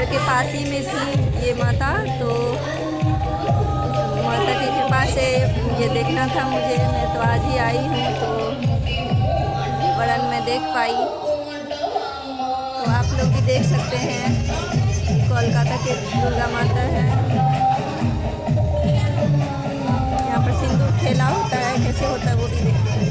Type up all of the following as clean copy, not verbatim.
घर के पास ही में थी ये माता, तो माता की कृपा से ये देखना था मुझे। मैं तो आज ही आई हूँ, तो बड़न में देख पाई। तो आप लोग भी देख सकते हैं, कोलकाता के दुर्गा माता है। यहाँ पर सिंदूर खेला होता है, कैसे होता है वो भी देखते हैं।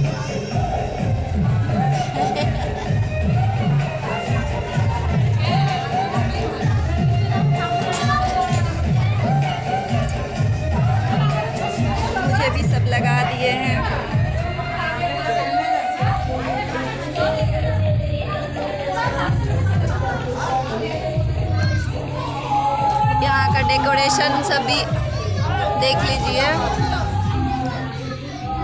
मुझे भी सब लगा दिए हैं। यहाँ का डेकोरेशन सब भी देख लीजिए।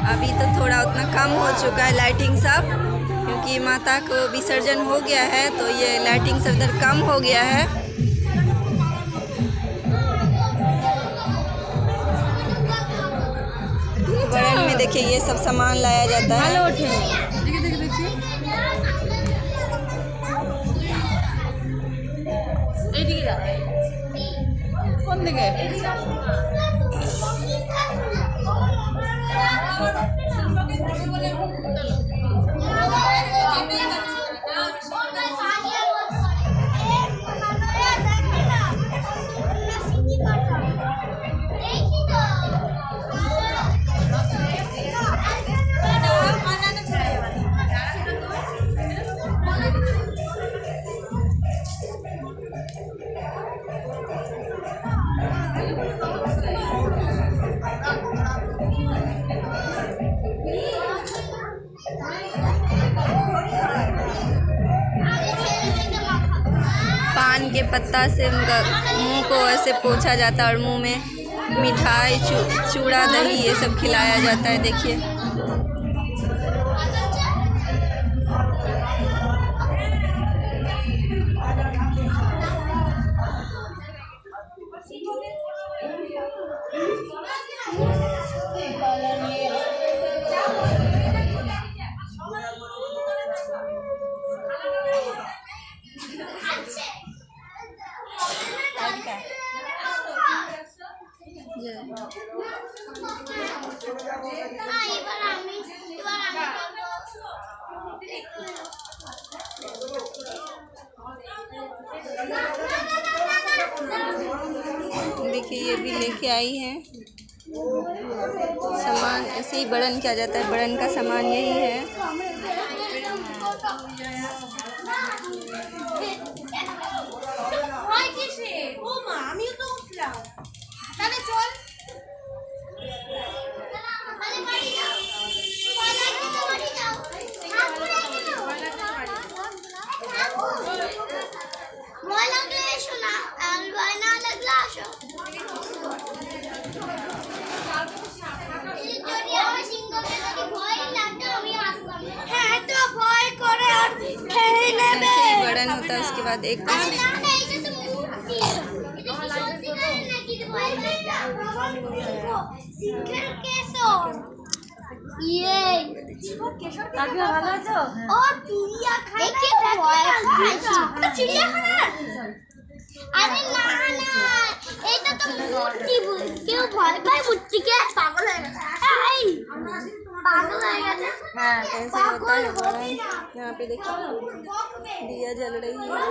अभी तो थोड़ा उतना कम हो चुका है लाइटिंग सब, क्योंकि माता को विसर्जन हो गया है, तो ये लाइटिंग सब इधर कम हो गया है। बड़न में देखिए ये सब सामान लाया जाता है। कौन दिखे? पान के पत्ता से उनका मुंह को ऐसे पोंछा जाता है और मुंह में मिठाई, चूड़ा, दही ये सब खिलाया जाता है। देखिए देखिए ये भी लेके आई हैं सामान। ऐसे ही बड़न किया जाता है, बड़न का सामान यही है। बड़न होता है उसके बाद एक कैसे होता है बड़न। यहाँ पे देखिए दिया जल रही है।